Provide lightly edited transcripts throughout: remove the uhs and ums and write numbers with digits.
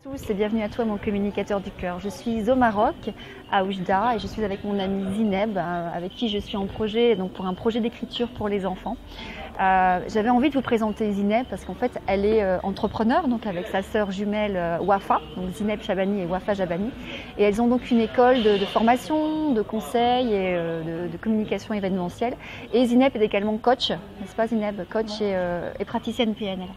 Tous et bienvenue à toi mon communicateur du cœur. Je suis au Maroc, à Oujda, et je suis avec mon amie Zineb, avec qui je suis en projet, donc pour un projet d'écriture pour les enfants. J'avais envie de vous présenter Zineb parce qu'en fait elle est entrepreneur, donc avec sa sœur jumelle Wafa, donc Zineb Chabani et Wafa Jabani, et elles ont donc une école de formation, de conseil et de communication événementielle. Et Zineb est également coach, n'est-ce pas Zineb, coach et praticienne PNL.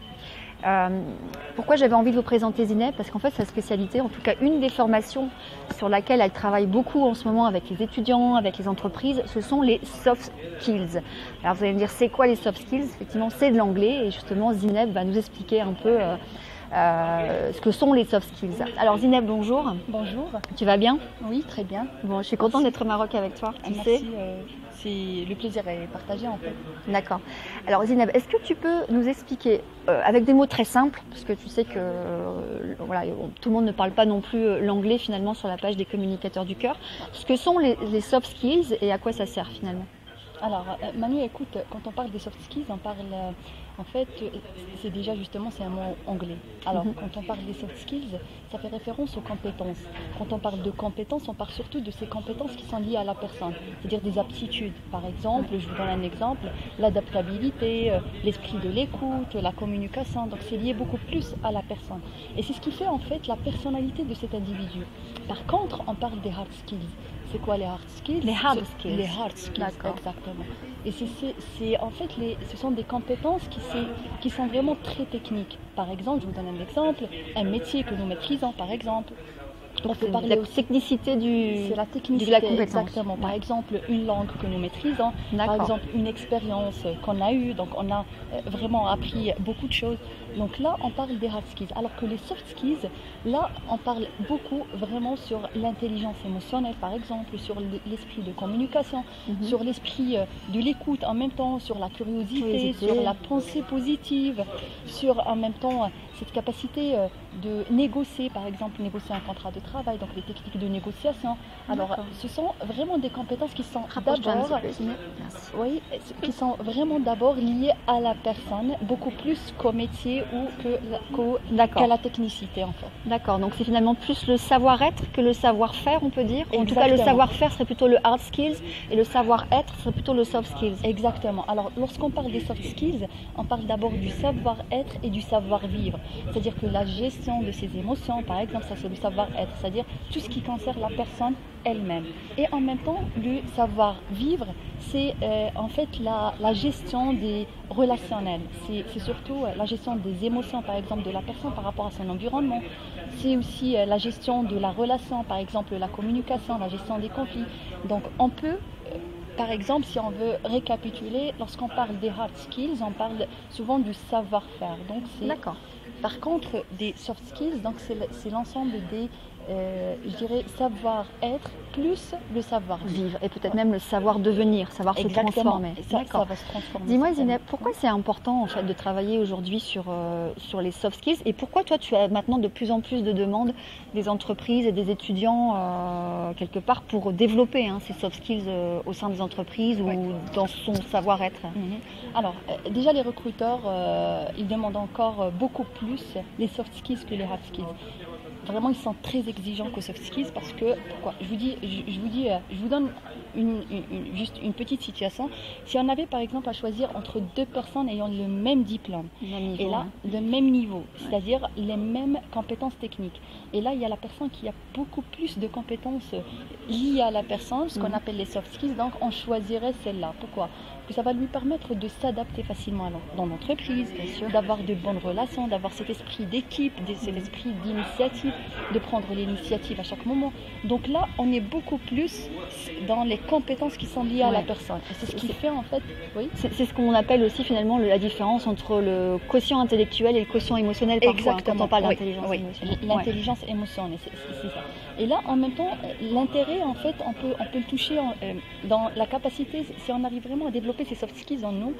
Pourquoi j'avais envie de vous présenter Zineb? Parce qu'en fait sa spécialité, en tout cas une des formations sur laquelle elle travaille beaucoup en ce moment avec les étudiants, avec les entreprises, ce sont les soft skills. Alors vous allez me dire c'est quoi les soft skills? Effectivement c'est de l'anglais et justement Zineb va nous expliquer un peu ce que sont les soft skills. Alors Zineb, bonjour. Bonjour. Tu vas bien? Oui, très bien. Bon, je suis contente d'être au Maroc avec toi. Merci. Le plaisir est partagé en fait. D'accord. Alors Zineb, est-ce que tu peux nous expliquer avec des mots très simples, parce que tu sais que voilà, tout le monde ne parle pas non plus l'anglais finalement sur la page des communicateurs du cœur, ce que sont les soft skills et à quoi ça sert finalement? Alors Manu, écoute, quand on parle des soft skills, on parle en fait, c'est déjà justement c'est un mot anglais. Alors quand on parle des soft skills, ça fait référence aux compétences. Quand on parle de compétences, on parle surtout de ces compétences qui sont liées à la personne, c'est-à-dire des aptitudes. Par exemple, je vous donne un exemple, l'adaptabilité, l'esprit de l'écoute, la communication. Donc c'est lié beaucoup plus à la personne. Et c'est ce qui fait en fait la personnalité de cet individu. Par contre, on parle des hard skills. C'est quoi les hard skills? Les hard skills. Les hard skills, exactement. Et c'est en fait, ce sont des compétences qui sont vraiment très techniques. Par exemple, je vous donne un exemple, un métier que nous maîtrisons, par exemple. On peut parler de la technicité c'est la technicité, de la compétence. Exactement. Par exemple, une langue que nous maîtrisons, par exemple, une expérience qu'on a eue, donc on a vraiment appris beaucoup de choses. Donc là, on parle des hard skills. Alors que les soft skills, là, on parle beaucoup vraiment sur l'intelligence émotionnelle, par exemple, sur l'esprit de communication, sur l'esprit de l'écoute en même temps, sur la curiosité, sur la pensée positive, sur en même temps cette capacité de négocier, par exemple, négocier un contrat de travail, donc les techniques de négociation. Alors, ce sont vraiment des compétences qui sont qui sont vraiment d'abord liées à la personne, beaucoup plus qu'au métier ou qu'à la technicité, en fait. D'accord, donc c'est finalement plus le savoir-être que le savoir-faire, on peut dire. En Exactement. tout cas, le savoir-faire serait plutôt le hard skills et le savoir-être serait plutôt le soft skills. Exactement. Alors, lorsqu'on parle des soft skills, on parle d'abord du savoir-être et du savoir-vivre. C'est-à-dire que la gestion de ses émotions, par exemple, ça c'est le savoir-être, c'est-à-dire tout ce qui concerne la personne elle-même. Et en même temps, le savoir-vivre, c'est en fait la gestion des relationnels. C'est surtout la gestion des émotions, par exemple, de la personne par rapport à son environnement. C'est aussi la gestion de la relation, par exemple, la communication, la gestion des conflits. Donc, on peut... Par exemple, si on veut récapituler, lorsqu'on parle des hard skills, on parle souvent du savoir-faire. Donc, d'accord. Par contre, des soft skills, donc c'est l'ensemble des, je dirais, savoir-être plus le savoir-vivre. Et peut-être même le savoir-devenir, savoir se transformer. Ça va se transformer. Dis-moi Zineb, pourquoi c'est important en fait de travailler aujourd'hui sur les soft skills et pourquoi toi tu as maintenant de plus en plus de demandes des entreprises et des étudiants quelque part pour développer ces soft skills au sein des entreprises ou dans son savoir-être? Alors, déjà les recruteurs, ils demandent encore beaucoup plus les soft skills que les hard skills. Vraiment, ils sont très exigeants qu'aux soft skills parce que, pourquoi? Je vous donne juste une petite situation. Si on avait par exemple à choisir entre deux personnes ayant le même diplôme, et là, le même niveau, c'est-à-dire les mêmes compétences techniques. Et là, il y a la personne qui a beaucoup plus de compétences liées à la personne, ce qu'on appelle les soft skills, donc on choisirait celle-là. Pourquoi? Parce que ça va lui permettre de s'adapter facilement dans l'entreprise, d'avoir de bonnes relations, d'avoir cet esprit d'équipe, cet esprit d'initiative, de prendre l'initiative à chaque moment. Donc là, on est beaucoup plus dans les compétences qui sont liées à la personne. Et c'est ce qui fait en fait... Oui. C'est ce qu'on appelle aussi finalement la différence entre le quotient intellectuel et le quotient émotionnel parfois. Exactement. Quand on parle d'intelligence émotionnelle. L'intelligence émotionnelle, c'est ça. Et là, en même temps, l'intérêt, en fait, on peut le toucher dans la capacité, si on arrive vraiment à développer ces soft skills en nous,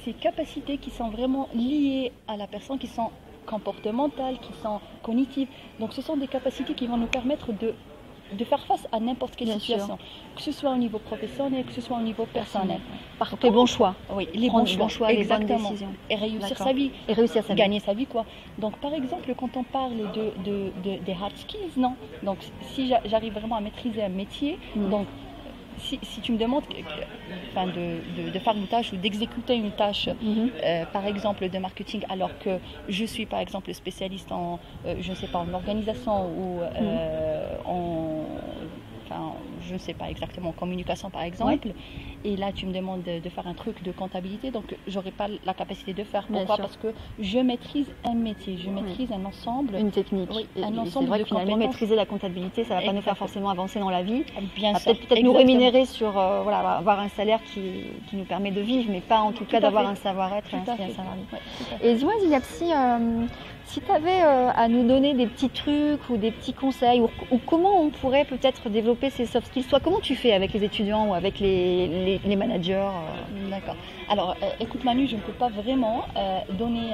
ces capacités qui sont vraiment liées à la personne, qui sont comportementales, qui sont cognitives. Donc ce sont des capacités qui vont nous permettre de de faire face à n'importe quelle Bien sûr. situation, que ce soit au niveau professionnel, que ce soit au niveau personnel. Par Donc les bons choix. oui, les Prendre bons choix, les bonnes exactement. décisions. Et réussir D'accord. sa vie. Et réussir sa vie. Gagner sa vie, quoi. Donc, par exemple, quand on parle des hard skills, non. Donc, si j'arrive vraiment à maîtriser un métier, donc, si tu me demandes enfin, de faire une tâche ou d'exécuter une tâche, par exemple de marketing, alors que je suis par exemple spécialiste en, je ne sais pas, en organisation ou enfin, je ne sais pas exactement, en communication par exemple, et là tu me demandes de faire un truc de comptabilité, donc j'aurais pas la capacité de faire. Pourquoi? Parce que je maîtrise un métier, je maîtrise un ensemble, une technique. oui, Et un c'est ensemble vrai de que finalement compétences. maîtriser la comptabilité, ça va pas nous faire forcément avancer dans la vie. Bien Ça sûr, va peut-être nous rémunérer sur voilà, avoir un salaire qui nous permet de vivre, mais pas en tout cas d'avoir un savoir-être et un salarié. Et dis-moi Zineb, si tu avais à nous donner des petits trucs ou des petits conseils, ou comment on pourrait peut-être développer ces soft skills, toi comment tu fais avec les étudiants ou avec les managers D'accord. Alors, écoute Manu, je ne peux pas vraiment donner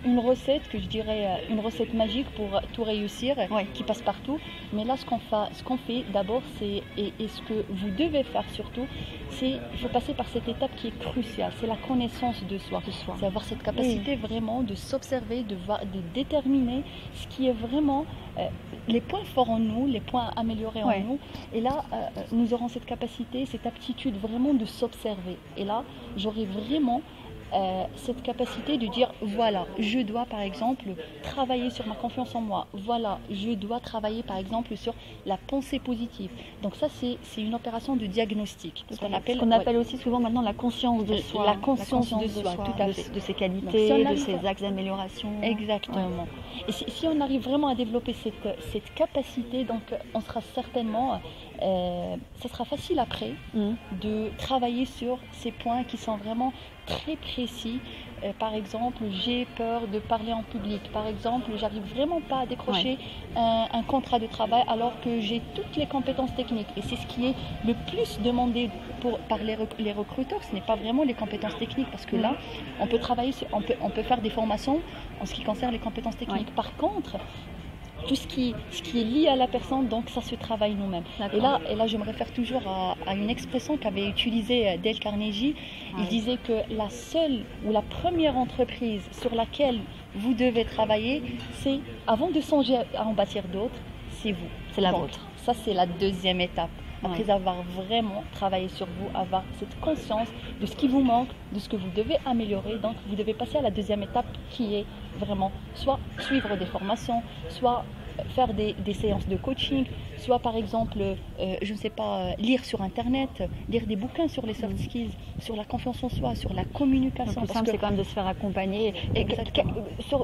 une recette, que je dirais une recette magique pour tout réussir, qui passe partout. Mais là, ce qu'on fait d'abord, et ce que vous devez faire surtout, il faut passer par cette étape qui est cruciale, c'est la connaissance de soi. C'est avoir cette capacité vraiment de s'observer, de déterminer ce qui est vraiment les points forts en nous, les points à améliorer en nous. Et là, nous aurons cette capacité, cette aptitude vraiment de s'observer. Et là, j'aurai vraiment cette capacité de dire, voilà, je dois par exemple travailler sur ma confiance en moi. Voilà, je dois travailler par exemple sur la pensée positive. Donc ça, c'est une opération de diagnostic. Ce qu'on appelle aussi souvent maintenant la conscience de soi. La conscience de soi, tout à fait. De ses qualités, de ses axes d'amélioration. Exactement. Et si on arrive vraiment à développer cette capacité, donc on sera certainement, ça sera facile après de travailler sur ces points qui sont vraiment très précis. Par exemple, j'ai peur de parler en public. Par exemple, j'arrive vraiment pas à décrocher un contrat de travail alors que j'ai toutes les compétences techniques. Et c'est ce qui est le plus demandé par les recruteurs. Ce n'est pas vraiment les compétences techniques, parce que là, on peut travailler, on peut faire des formations en ce qui concerne les compétences techniques. Par contre, tout ce qui est lié à la personne, donc ça se travaille nous-mêmes. Et là, je me réfère toujours à une expression qu'avait utilisée Dale Carnegie. Il disait que la seule ou la première entreprise sur laquelle vous devez travailler, c'est, avant de songer à en bâtir d'autres, c'est vous. C'est la vôtre. Ça, c'est la deuxième étape. Après avoir vraiment travaillé sur vous, avoir cette conscience de ce qui vous manque, de ce que vous devez améliorer. Donc, vous devez passer à la deuxième étape, qui est vraiment soit suivre des formations, soit faire des séances de coaching, soit par exemple, je ne sais pas, lire sur Internet, lire des bouquins sur les soft skills, sur la confiance en soi, sur la communication. Le plus simple, c'est quand même de se faire accompagner. Et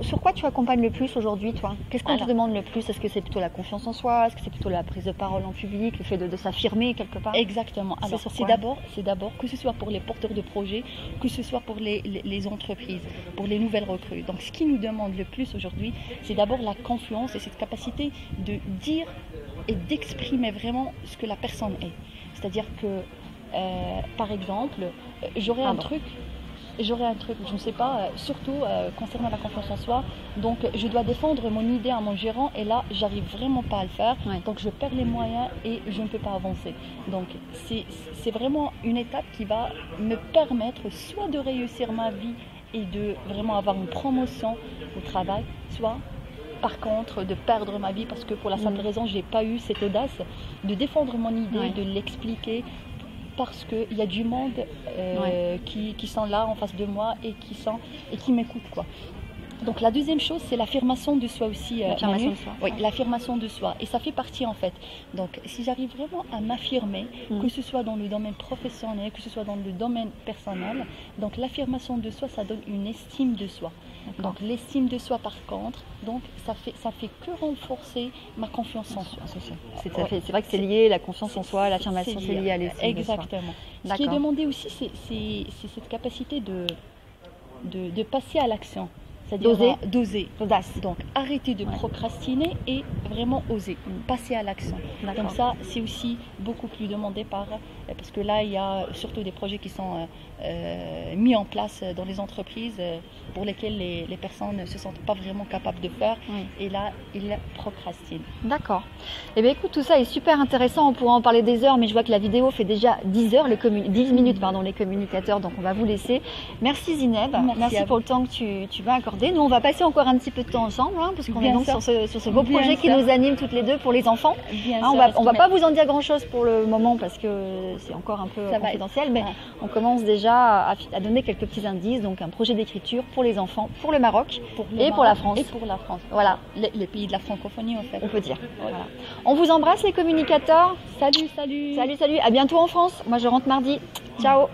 sur quoi tu accompagnes le plus aujourd'hui, toi? Qu'est-ce qu'on te demande le plus? Est-ce que c'est plutôt la confiance en soi? Est-ce que c'est plutôt la prise de parole en public, le fait de s'affirmer quelque part? Exactement. Alors, c'est d'abord, que ce soit pour les porteurs de projets, que ce soit pour les entreprises, pour les nouvelles recrues. Donc, ce qui nous demande le plus aujourd'hui, c'est d'abord la confiance et cette capacité de dire et d'exprimer vraiment ce que la personne est. C'est-à-dire que, par exemple, j'aurais un truc, je ne sais pas, surtout concernant la confiance en soi, donc je dois défendre mon idée à mon gérant, et là, j'arrive vraiment pas à le faire, donc je perds les moyens et je ne peux pas avancer. Donc, c'est vraiment une étape qui va me permettre soit de réussir ma vie et de vraiment avoir une promotion au travail, soit par contre de perdre ma vie, parce que pour la simple raison, j'ai pas eu cette audace de défendre mon idée, de l'expliquer, parce qu'il y a du monde qui sont là en face de moi et qui m'écoutent, quoi. Donc la deuxième chose, c'est l'affirmation de soi aussi. L'affirmation de soi. Oui, l'affirmation de soi. Et ça fait partie en fait. Donc si j'arrive vraiment à m'affirmer, que ce soit dans le domaine professionnel, que ce soit dans le domaine personnel, donc l'affirmation de soi, ça donne une estime de soi. Donc l'estime de soi par contre, donc ça fait que renforcer ma confiance en soi. C'est vrai que c'est lié, la confiance en soi, l'affirmation, c'est lié à l'estime de soi. Exactement. Ce qui est demandé aussi, c'est cette capacité de passer à l'action. c'est-à-dire D'oser. d'oser. L'audace. Donc arrêter de procrastiner et vraiment oser, passer à l'action. D'accord. Donc ça, c'est aussi beaucoup plus demandé parce que là, il y a surtout des projets qui sont mis en place dans les entreprises pour lesquels les personnes ne se sentent pas vraiment capables de faire. Oui. Et là, ils procrastinent. D'accord. Eh bien écoute, tout ça est super intéressant, on pourra en parler des heures, mais je vois que la vidéo fait déjà 10 heures, 10 minutes, pardon, les communicateurs, donc on va vous laisser. Merci Zineb, merci à pour le temps que tu m'as accordé. Nous, on va passer encore un petit peu de temps ensemble, hein, parce qu'on est Bien donc sûr. sur ce beau Bien projet qui sûr. nous anime toutes les deux pour les enfants. Bien Hein, sûr, on va pas vous en dire grand-chose pour le moment, parce que c'est encore un peu Ça va confidentiel, mais ouais. on commence déjà à donner quelques petits indices, donc un projet d'écriture pour les enfants, pour le Maroc Le et pour la Maroc France. Et pour la France. Voilà. Les pays de la francophonie, en fait. On peut dire. Voilà. On vous embrasse les communicateurs. Salut, salut. Salut, salut, à bientôt en France. Moi je rentre mardi. Ciao.